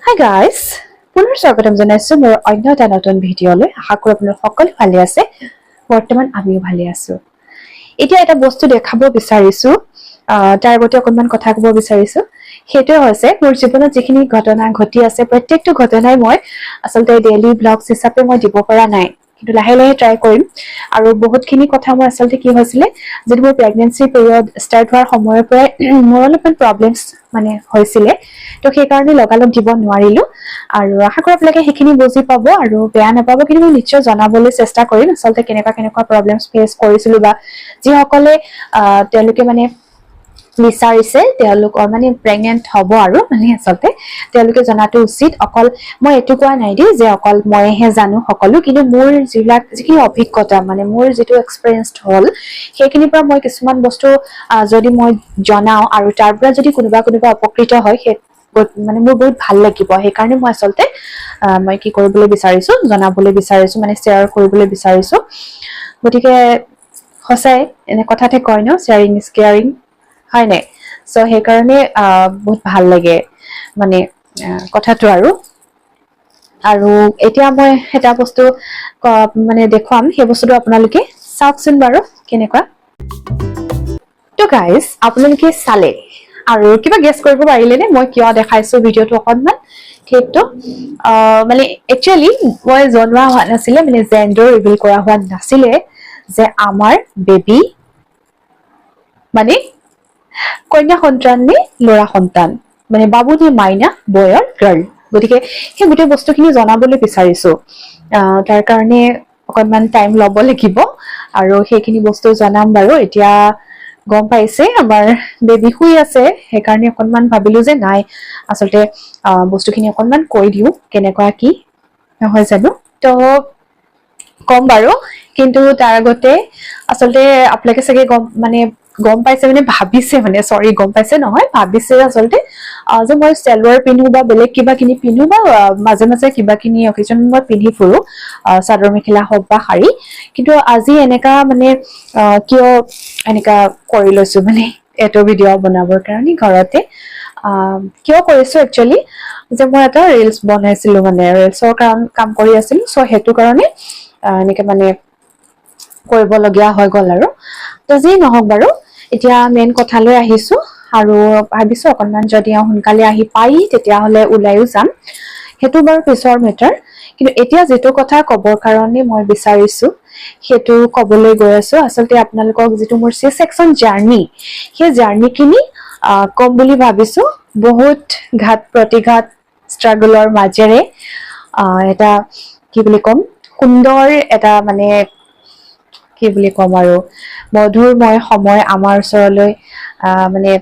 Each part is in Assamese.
Hi guys, পুনৰ স্বাগতম জনাইছো মোৰ অন্য এটা নতুন ভিডিঅ'লৈ। আশা কৰোঁ আপোনালোক সকলো ভালে আছে। বৰ্তমান আমিও ভালে আছো। এতিয়া এটা বস্তু দেখাব বিচাৰিছো, তাৰ আগতে অকণমান কথা ক'ব বিচাৰিছো। সেইটোৱে হৈছে মোৰ জীৱনত যিখিনি ঘটনা ঘটি আছে প্ৰত্যেকটো ঘটনাই মই আচলতে ডেইলি ব্লগছ হিচাপে মই দিব পৰা নাই, কিন্তু লাহে লাহে ট্ৰাই কৰিম। আৰু বহুতখিনি কথা মই আচলতে কি হৈছিলে, যদি মোৰ প্ৰেগনেঞ্চি পিৰিয়ড ষ্টাৰ্ট হোৱাৰ সময়ৰ পৰাই মোৰ অলপমান প্ৰব্লেমছ মানে হৈছিলে, তো সেইকাৰণে লগালগ দিব নোৱাৰিলো। আৰু আশা কৰোঁ আপোনালোকে সেইখিনি বুজি পাব আৰু বেয়া নাপাব, কিন্তু মই নিশ্চয় জনাবলৈ চেষ্টা কৰিম আচলতে কেনেকুৱা প্ৰব্লেমছ ফেচ কৰিছিলো, বা যিসকলে তেওঁলোকে মানে বিচাৰিছে তেওঁলোকৰ মানে প্ৰেগনেন্ট হ'ব আৰু মানে আচলতে তেওঁলোকে জনাটো উচিত। অকল মই এইটো কোৱা নাই দেই যে অকল মইহে জানো সকলো, কিন্তু মোৰ যিখিনি অভিজ্ঞতা মানে মোৰ যিটো এক্সপিৰিয়েঞ্চ হ'ল সেইখিনিৰ পৰা মই কিছুমান বস্তু যদি মই জনাও আৰু তাৰ পৰা যদি কোনোবা উপকৃত হয়, সেই মানে মোৰ বহুত ভাল লাগিব। সেইকাৰণে মই আচলতে মই কি কৰিবলৈ বিচাৰিছো, জনাবলৈ বিচাৰিছো, মানে শ্বেয়াৰ কৰিবলৈ বিচাৰিছো। গতিকে সঁচাই এনে কথাতে কয় ন, শ্বেয়াৰিং ইজ কেয়াৰিং, হয় নাই? চ' সেইকাৰণে বহুত ভাল লাগে মানে কথাটো। আৰু এতিয়া মই এটা বস্তু মানে দেখুৱাম, সেই বস্তুটো আপোনালোকে চাওকচোন বাৰু কেনেকুৱা। তো গাইজ আপোনালোকে চালে আৰু কিবা গেছ কৰিব পাৰিলে নে মই কিয় দেখাইছো ভিডিঅ'টো অকনমান? সেইটো মানে একচুৱেলি মই জনোৱা হোৱা নাছিলে, মানে জেণ্ডাৰ ৰিভিল কৰা হোৱা নাছিলে যে আমাৰ বেবী মানে কন্যা সন্তান নে ল'ৰা সন্তান, মানে বাবু নে মাইনা, বয় অৰ গাৰ্ল। গতিকে সেই গোটেই বস্তুখিনি জনাবলৈ বিচাৰিছো। তাৰ কাৰণে অকনমান টাইম ল'ব লাগিব আৰু সেইখিনি বস্তু জনাম বাৰু। এতিয়া গম পাইছে আমাৰ বেবী শুই আছে, সেইকাৰণে অকনমান ভাবিলো যে নাই আচলতে বস্তুখিনি অকনমান কৈ দিও কেনেকুৱা কি, নহয় জানো? তো কম বাৰু, কিন্তু তাৰ আগতে আচলতে আপোনালোকে চাগে গম পাইছে মানে ভাবিছে, মানে চৰি গম পাইছে নহয়, ভাবিছে আচলতে যে মই চেলৱাৰ পিন্ধো বা বেলেগ কিবা কিনি পিন্ধো, বা মাজে মাজে কিবা কিনি অকেজন মই পিন্ধি ফুৰো, চাদৰ মেখেলা হওক বা শাৰী। কিন্তু আজি এনেকা মানে কিয় এনেকা কৰি লৈছো, মানে এইটো ভিডিঅ' বনাবৰ কাৰণে ঘৰতে কিয় কৰিছো একচুৱেলি, যে মই এটা ৰিলচ বনাইছিলো, মানে ৰিলচৰ কাম কৰি আছিলো। চ' সেইটো কাৰণে এনেকে মানে কৰিবলগীয়া হৈ গল আৰু। তো যি নহওক বাৰু, এতিয়া মেইন কথালৈ আহিছো আৰু ভাবিছো অকনমান যদি সোনকালে আহি পাই তেতিয়াহলে ওলাইও যাম, সেইটো বাৰু পিছৰ মেটাৰ। কিন্তু এতিয়া যিটো কথা কবৰ কাৰণে মই বিচাৰিছো সেইটো কবলৈ গৈ আছো। আচলতে আপোনালোকক যিটো মোৰ চি ছেকচন জাৰ্নি, সেই জাৰ্নি খিনি কম বুলি ভাবিছো। বহুত ঘাত প্ৰতিঘাত ষ্ট্ৰাগলৰ মাজেৰে এটা কি বুলি কম, সুন্দৰ এটা মানে কি বুলি ক'ম আৰু মধুৰময় সময় আমাৰ ওচৰলৈ মানে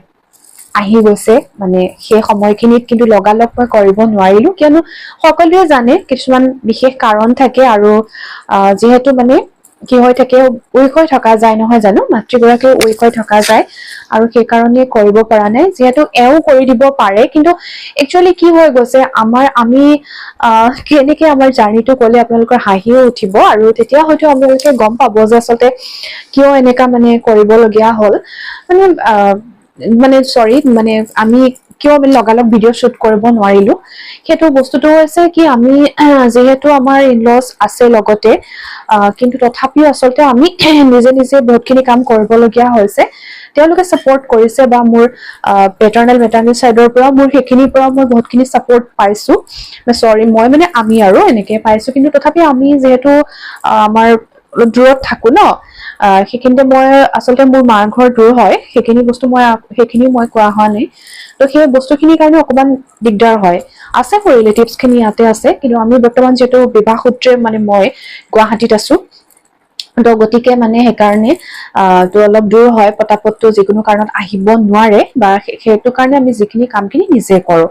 আহি গৈছে। মানে সেই সময়খিনিত কিন্তু লগালগ মই কৰিব নোৱাৰিলো, কিয়নো সকলোৱে জানে কিছুমান বিশেষ কাৰণ থাকে, আৰু যিহেতু মানে কি হৈ থাকে, উইক হৈ থকা যায় নহয় জানো, মাতৃগৰাকীও উইক হৈ থকা যায়, আৰু সেইকাৰণে কৰিব পৰা নাই। যিহেতু এওঁ কৰি দিব পাৰে, কিন্তু একচুৱেলি কি হৈ গৈছে, আমি কেনেকে আমাৰ জাৰ্নিটো কলে আপোনালোকৰ হাঁহিও উঠিব, আৰু তেতিয়া হয়তো আপোনালোকে গম পাব যে আচলতে কিয় এনেকা মানে কৰিবলগীয়া হল। মানে চৰি, মানে আমি কিয় লগালগ ভিডিঅ' শ্বুট কৰিব নোৱাৰিলো। সেইটো বস্তুটো হৈছে কি, আমি যিহেতু আমাৰ ইনলছ আছে লগতে, কিন্তু তথাপিও আচলতে আমি নিজে নিজে বহুতখিনি কাম কৰিবলগীয়া হৈছে। তেওঁলোকে চাপৰ্ট কৰিছে, বা মোৰ মেটাৰ্নেল চাইডৰ পৰা মোৰ সেইখিনিৰ পৰা মই বহুতখিনি চাপৰ্ট পাইছো। চৰি, মই মানে আমি আৰু এনেকে পাইছো, কিন্তু তথাপিও আমি যিহেতু আমাৰ অলপ দূৰত থাকো ন, সেইখিনিতে মই আচলতে মোৰ মাৰ ঘৰ দূৰ হয়, সেইখিনি মই কোৱা হোৱা নাই। তো সেই বস্তুখিনিৰ কাৰণে অকমান দিগদাৰ হয়। আছে মোৰ ৰিলেটিভছ খিনি ইয়াতে আছে, কিন্তু আমি বৰ্তমান যিহেতু বিবাহ সূত্ৰে মানে মই গুৱাহাটীত আছো, তো গতিকে মানে সেইকাৰণে তো অলপ দূৰ হয়, পতাপতটো যিকোনো কাৰণত আহিব নোৱাৰে, বা সেইটো কাৰণে আমি যিখিনি কামখিনি নিজে কৰো।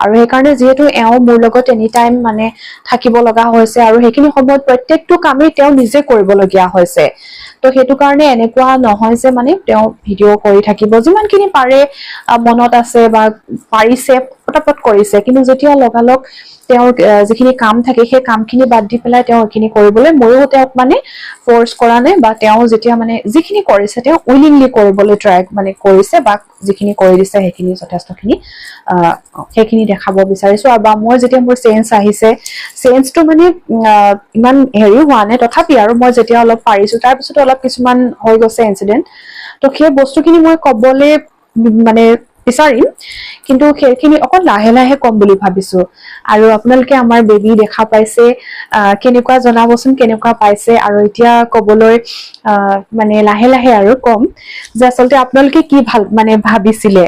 আৰু সেইকাৰণে যিহেতু এওঁ মোৰ লগত এনি টাইম মানে থাকিব লগা হৈছে, আৰু সেইখিনি সময়ত প্ৰত্যেকটো কামেই তেওঁ নিজে কৰিবলগীয়া হৈছে। তো সেইটো কাৰণে এনেকুৱা নহয় যে মানে তেওঁ ভিডিঅ' কৰি থাকিব, যিমানখিনি পাৰে মনত আছে বা পাৰিছে পটাপট কৰিছে কিন্তু যেতিয়া লগালগ তেওঁ যিখিনি কাম থাকে সেই কামখিনি বাদ দি পেলাই তেওঁ এইখিনি কৰিবলৈ ময়ো তেওঁক মানে ফৰ্চ কৰা নাই বা তেওঁ যেতিয়া মানে যিখিনি কৰিছে তেওঁ উইলিংলি কৰিবলৈ ট্ৰাই মানে কৰিছে বা যিখিনি কৰি দিছে সেইখিনি যথেষ্টখিনি সেইখিনি দেখাব বিচাৰিছো আৰু বা মই যেতিয়া মোৰ চেঞ্জ আহিছে চেঞ্জটো মানে ইমান হেৰি হোৱা নাই তথাপি আৰু মই যেতিয়া অলপ পাৰিছো তাৰপিছত অলপ কিছুমান হৈ গৈছে ইনচিডেন্ট তো সেই বস্তুখিনি মই কবলৈ মানে বিচাৰিম কিন্তু সেইখিনি অকল লাহে লাহে কম বুলি ভাবিছো আৰু আপোনালোকে আমাৰ বেবী দেখা পাইছে কেনেকুৱা জনাবচোন কেনেকুৱা পাইছে আৰু এতিয়া কবলৈ মানে লাহে লাহে আৰু কম যে আচলতে আপোনালোকে কি ভাল মানে ভাবিছিলে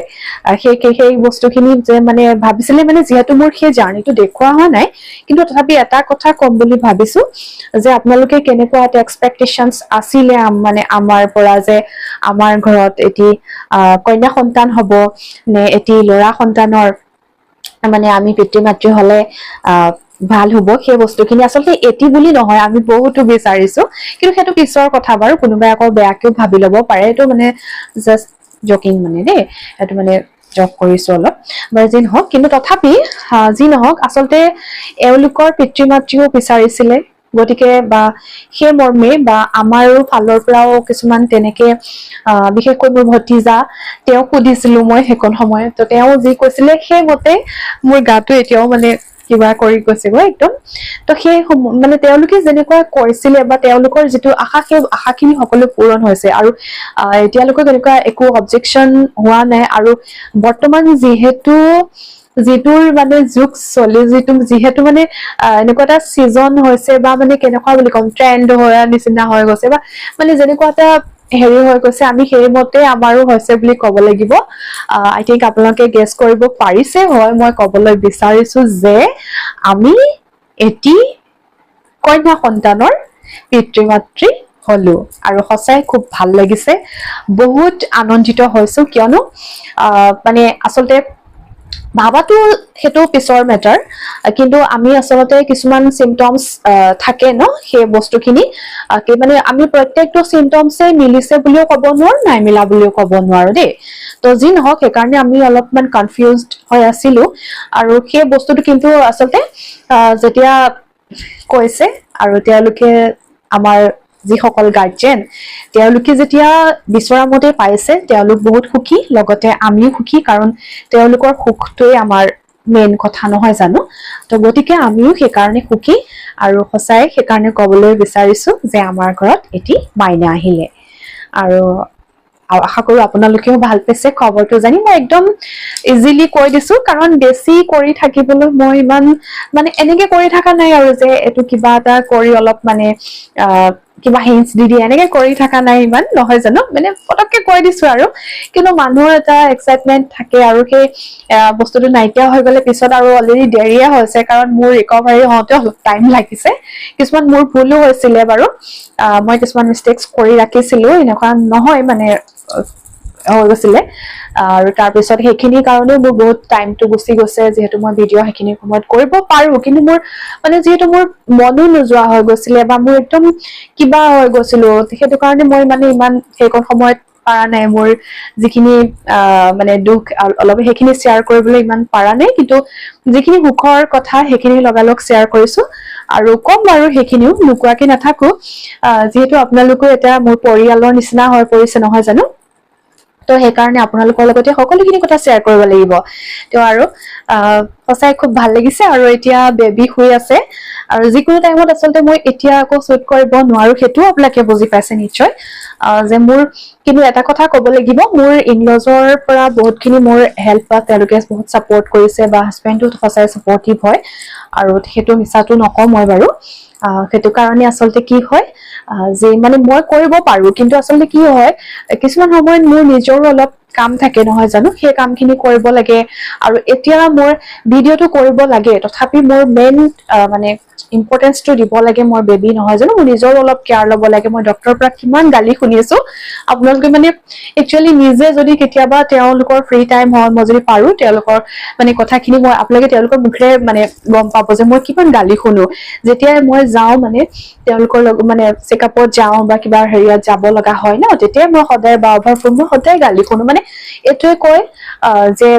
সেই বস্তুখিনি যে মানে ভাবিছিলে মানে যিহেতু মোৰ সেই জাৰ্নিটো দেখুওৱা হোৱা নাই কিন্তু তথাপি এটা কথা কম বুলি ভাবিছো যে আপোনালোকে কেনেকুৱা এটা এক্সপেক্টেশনছ আছিলে মানে আমাৰ পৰা যে আমাৰ ঘৰত এটি কন্যা সন্তান হ'ব নে এটি ল'ৰা সন্তানৰ মানে আমি পিতৃ মাতৃ হলে ভাল হ'ব সেই বস্তুখিনি আচলতে এটি বুলি নহয় আমি বহুতো বিচাৰিছো কিন্তু সেইটো পিছৰ কথা বাৰু কোনোবাই আকৌ বেয়াকেও ভাবি ল'ব পাৰে এইটো মানে জাষ্ট জকিং মানে দেই এইটো মানে জক কৰিছো অলপ বাৰু যি নহওক কিন্তু তথাপি যি নহওক আচলতে এওঁলোকৰ পিতৃ মাতৃও বিচাৰিছিলে গতিকে বা সেই মৰ্মে বা আমাৰো ফালৰ পৰাও কিছুমান তেনেকে বিশেষকৈ মোৰ ভতিজা তেওঁক সুধিছিলো মই সেইকণ সময়ত তো তেওঁ যি কৈছিলে সেই মতে মোৰ গাটো এতিয়াও মানে কিবা কৰি গৈছে গৈ একদম তো সেই মানে তেওঁলোকে যেনেকুৱা কৈছিলে বা তেওঁলোকৰ যিটো আশা সেই আশাখিনি সকলো পূৰণ হৈছে আৰু এতিয়ালৈকে তেনেকুৱা একো অবজেকশ্যন হোৱা নাই আৰু বৰ্তমান যিটোৰ মানে যুগ চলি যিহেতু মানে এনেকুৱা এটা চিজন হৈছে বা মানে কেনেকুৱা বুলি ক'ম ট্ৰেণ্ড হোৱা নিচিনা হৈ গৈছে বা মানে যেনেকুৱা এটা হেৰি হৈ গৈছে আমি সেইমতে আমাৰো হৈছে বুলি ক'ব লাগিব আই থিংক আপোনালোকে গেছ কৰিব পাৰিছে হয় মই ক'বলৈ বিচাৰিছো যে আমি এটি কন্যা সন্তানৰ পিতৃ মাতৃ হলো আৰু সঁচাই খুব ভাল লাগিছে বহুত আনন্দিত হৈছো কিয়নো মানে আচলতে ভাবাটো সেইটো পিছৰ মেটাৰ কিন্তু আমি আচলতে কিছুমান চিমটমছ থাকে ন সেই বস্তুখিনি মানে আমি প্ৰত্যেকটো চিমটমছে মিলিছে বুলিও ক'ব নোৱাৰো নাই মিলা বুলিও ক'ব নোৱাৰো দেই তো যি নহওক সেইকাৰণে আমি অলপমান কনফিউজড হৈ আছিলো আৰু সেই বস্তুটো কিন্তু আচলতে যেতিয়া কৈছে আৰু তেওঁলোকে আমাৰ যিসকল গাৰ্জেন তেওঁলোকে যেতিয়া বিচৰা মতে পাইছে তেওঁলোক বহুত সুখী লগতে আমিও সুখী কাৰণ তেওঁলোকৰ সুখটোৱে আমাৰ মেইন কথা নহয় জানো তো গতিকে আমিও সেইকাৰণে সুখী আৰু সঁচাই সেইকাৰণে ক'বলৈ বিচাৰিছো যে আমাৰ ঘৰত এটি মাইনা আহিলে আৰু আশা কৰো আপোনালোকেও ভাল পাইছে খবৰটো জানি মই একদম ইজিলি কৈ দিছো কাৰণ বেছি কৰি থাকিবলৈ মই ইমান মানে এনেকে কৰি থকা নাই আৰু যে এইটো কিবা এটা কৰি অলপ মানে কিবা হিন্টছ দি এনেকে কৰি থকা নাই ইমান নহয় জানো মানে পটককে কৈ দিছো আৰু কিন্তু মানুহৰ এটা এক্সাইটমেন্ট থাকে আৰু সেই বস্তুটো নাইকিয়া হৈ গলে পিছত আৰু অলৰেডি দেৰিয়ে হৈছে কাৰণ মোৰ ৰিকভাৰী হওঁতে অলপ টাইম লাগিছে কিছুমান মোৰ ভুলো হৈছিলে বাৰু মই কিছুমান মিষ্টেক্স কৰি ৰাখিছিলো এনেকুৱা নহয় মানে হৈ গৈছিলে আৰু তাৰপিছত সেইখিনি কাৰণেও মোৰ বহুত টাইমটো গুচি গৈছে যিহেতু মই ভিডিঅ' সেইখিনি সময়ত কৰিব পাৰো কিন্তু মোৰ মানে যিহেতু মোৰ মনো নোযোৱা হৈ গৈছিলে বা মোৰ একদম কিবা হৈ গৈছিলো সেইটো কাৰণে মই মানে ইমান সেইকণ সময়ত পাৰা নাই মোৰ যিখিনি মানে দুখ অলপ সেইখিনি শ্বেয়াৰ কৰিবলৈ ইমান পাৰা নাই কিন্তু যিখিনি সুখৰ কথা সেইখিনি লগালগ শ্বেয়াৰ কৰিছো আৰু কম বাৰু সেইখিনিও নোকোৱাকে নাথাকো যিহেতু আপোনালোকো এটা মোৰ পৰিয়ালৰ নিচিনা হৈ পৰিছে নহয় জানো তো সেইকাৰণে আপোনালোকৰ লগতে সকলোখিনি কথা শ্বেয়াৰ কৰিব লাগিব তো আৰু সঁচাই খুব ভাল লাগিছে আৰু এতিয়া বেবী শুই আছে আৰু যিকোনো টাইমত আচলতে মই এতিয়া আকৌ শ্বুট কৰিব নোৱাৰো সেইটোও আপোনালোকে বুজি পাইছে নিশ্চয় যে মোৰ কিন্তু এটা কথা ক'ব লাগিব মোৰ ইনলজৰ পৰা বহুতখিনি মোৰ হেল্প বা তেওঁলোকে বহুত ছাপোৰ্ট কৰিছে বা হাজবেণ্ডো সঁচাই ছাপৰ্টিভ হয় আৰু সেইটো মিছাটো নকওঁ মই বাৰু সেইটো কাৰণে আচলতে কি হয় যে মানে মই কৰিব পাৰো কিন্তু আচলতে কি হয় কিছুমান সময়ত মোৰ নিজৰো অলপ কাম থাকে নহয় জানো সেই কামখিনি কৰিব লাগে আৰু এতিয়া মোৰ ভিডিঅ'টো কৰিব লাগে তথাপি মোৰ মেইন মানে ইম্পৰ্টেন্সটো দিব লাগে মোৰ বেবী নহয় জানো মোৰ নিজৰ অলপ কেয়াৰ ল'ব লাগে মই ডক্টৰৰ পৰা কিমান গালি শুনিছো আপোনালোকে মানে একচুৱেলি নিজে যদি কেতিয়াবা তেওঁলোকৰ ফ্ৰী টাইম হয় মই যদি পাৰো তেওঁলোকৰ মানে কথাখিনি মই আপোনালোকে তেওঁলোকৰ মুখেৰে মানে গম পাব যে মই কিমান গালি শুনো যেতিয়াই মই যাওঁ মানে তেওঁলোকৰ মানে চেকআপত যাওঁ বা কিবা হেৰিয়াত যাব লগা হয় ন তেতিয়াই মই সদায় মই সদায় গালি শুনো মানে এইটোৱে কয় যে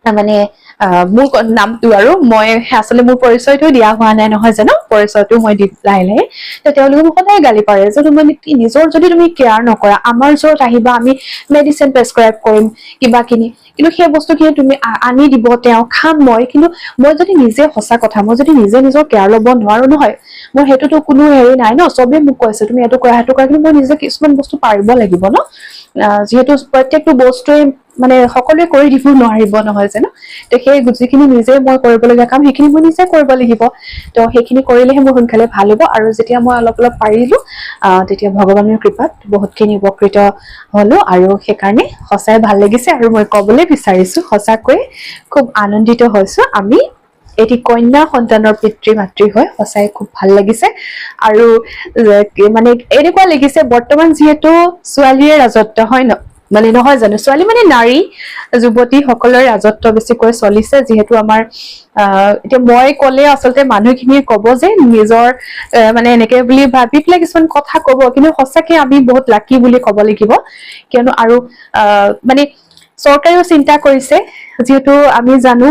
মানে মোৰ নামটো আৰু মই আচলতে মোৰ পৰিচয়টো দিয়া হোৱা নাই নহয় জানো পৰিচয়টো মই দি লাহে লাহে তেওঁলোকে মোক সদায় গালি পাৰে যে তুমি নিজৰ যদি তুমি কেয়াৰ নকৰা আমাৰ ওচৰত আহিবা আমি মেডিচিন প্ৰেছক্ৰাইব কৰিম কিবা কিনি কিন্তু সেই বস্তুখিনি তুমি আনি দিব তেওঁ খাম মই কিন্তু মই যদি নিজে সঁচা কথা মই যদি নিজে নিজৰ কেয়াৰ ল'ব নোৱাৰো নহয় মোৰ সেইটোতো কোনো হেৰি নাই ন চবেই মোক কৈছে তুমি এইটো কৰা সেইটো কৰা কিন্তু মই নিজে কিছুমান বস্তু পাৰিব লাগিব ন যিহেতু প্ৰত্যেকটো বস্তুৱে মানে সকলোৱে কৰি দিব নোৱাৰিব নহয় জানো তো সেই যিখিনি নিজে মই কৰিবলগীয়া কাম সেইখিনি মই নিজে কৰিব লাগিব তো সেইখিনি কৰিলেহে মোৰ সোনকালে ভাল হ'ব আৰু যেতিয়া মই অলপ অলপ পাৰিলো তেতিয়া ভগৱানৰ কৃপাত বহুতখিনি উপকৃত হলো আৰু সেইকাৰণে সঁচাই ভাল লাগিছে আৰু মই ক'বলৈ বিচাৰিছো সঁচাকৈ খুব আনন্দিত হৈছো আমি এটি কন্যা সন্তানৰ পিতৃ মাতৃ হৈ সঁচাই খুব ভাল লাগিছে আৰু মানে এনেকুৱা লাগিছে বৰ্তমান যিহেতু ছোৱালীৰ ৰাজত্ব হয় ন মানে নহয় জানো ছোৱালী মানে নাৰী যুৱতী সকলৰ ৰাজত্ব বেছিকৈ চলিছে যিহেতু আমাৰ এতিয়া মই ক'লে আচলতে মানুহখিনিয়ে ক'ব যে নিজৰ মানে এনেকে বুলি ভাবি পেলাই কিছুমান কথা ক'ব কিন্তু সঁচাকে আমি বহুত লাকি বুলি ক'ব লাগিব কিয়নো আৰু মানে চৰকাৰেও চিন্তা কৰিছে যিহেতু আমি জানো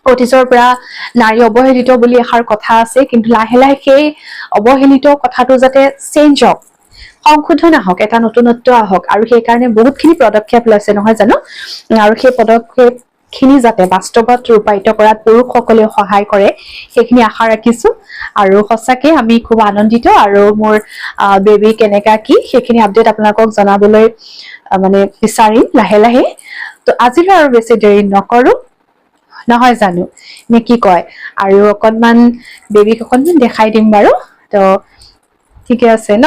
অতীজৰ পৰা নাৰী অৱহেলিত বুলি এষাৰ কথা আছে কিন্তু লাহে লাহে সেই অৱহেলিত কথাটো যাতে চেঞ্জ হওক সংশোধন আহক এটা নতুনত্ব আহক আৰু সেইকাৰণে বহুতখিনি পদক্ষেপ লৈছে নহয় জানো আৰু সেই পদক্ষেপ খিনি যাতে বাস্তৱত ৰূপায়িত কৰাত পুৰুষসকলেও সহায় কৰে সেইখিনি আশা ৰাখিছো আৰু সঁচাকে আমি খুব আনন্দিত আৰু মোৰ বেবী কেনেকা কি সেইখিনি আপডেট আপোনালোকক জনাবলৈ মানে বিচাৰিম লাহে লাহে তো আজিলৈ আৰু বেছি দেৰি নকৰো নহয় জানো নে কি কয় আৰু অকনমান বেবীক অকনমান দেখাই দিম বাৰু তো ঠিকে আছে ন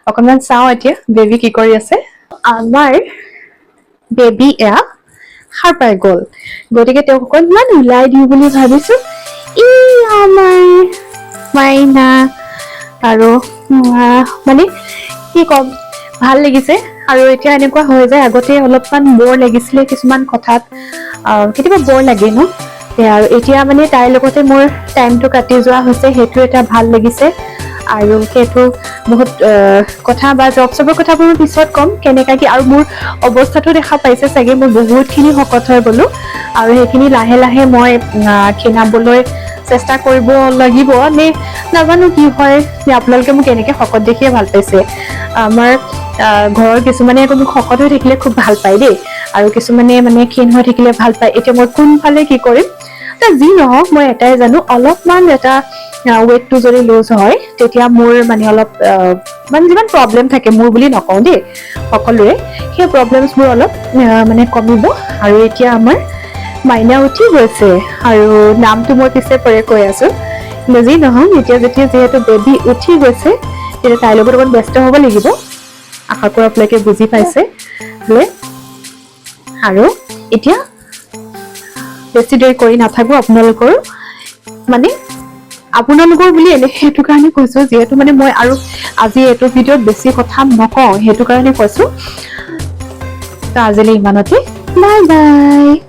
অকনমান চাও এতিয়া বেবী কি কৰি আছে আমাৰ বেবী এয়া সাৰ পাই গ'ল গতিকে তেওঁক অকনমান ওলাই দিওঁ বুলি ভাবিছো ই আমাৰ মাইনা আৰু মানে কি কম ভাল লাগিছে আৰু এতিয়া এনেকুৱা হৈ যায় আগতে অলপমান বৰ লাগিছিলে কিছুমান কথাত কেতিয়াবা বৰ লাগে ন আৰু এতিয়া মানে তাইৰ লগতে মোৰ টাইমটো কাটি যোৱা হৈছে সেইটো এটা ভাল লাগিছে আৰু সেইটো বহুত কথা বা জব চবৰ কথাবোৰ মই পিছত ক'ম কেনেকা কি আৰু মোৰ অৱস্থাটো দেখা পাইছে চাগে মই বহুতখিনি শকত হৈ গ'লো আৰু সেইখিনি লাহে লাহে মই ক্ষীণাবলৈ চেষ্টা কৰিব লাগিব নে নাজানো কি হয় আপোনালোকে মোক এনেকে শকত দেখিয়ে ভাল পাইছে আমাৰ ঘৰৰ কিছুমানে আকৌ মোক শকত হৈ থাকিলে খুব ভাল পায় দেই আৰু কিছুমানে মানে ক্ষীণ হৈ থাকিলে ভাল পায় এতিয়া মই কোনফালে কি কৰিম যি নহওক মই এটাই জানো অলপমান এটা ৱেটটো যদি লুজ হয় তেতিয়া মোৰ মানে অলপ মানে যিমান প্ৰব্লেম থাকে মোৰ বুলি নকওঁ দেই সকলোৰে সেই প্ৰব্লেমছবোৰ অলপ মানে কমিব আৰু এতিয়া আমাৰ মাইনা উঠি গৈছে আৰু নামটো মই পিছে পৰে কৈ আছো কিন্তু যি নহওক এতিয়া যিহেতু বেবী উঠি গৈছে তেতিয়া তাইৰ লগত অকণ ব্যস্ত হ'ব লাগিব আশা কৰোঁ আপোনালোকে বুজি পাইছে আৰু এতিয়া বেছি দেৰি কৰি নাথাকো আপোনালোকৰ মানে আপোনালোকৰ বুলি এনে সেইটো কাৰণে কৈছো যিহেতু মানে মই আৰু আজি এইটো ভিডিঅ'ত বেছি কথা নকওঁ সেইটো কাৰণে কৈছো তো আজিলৈ ইমানতে বাই বাই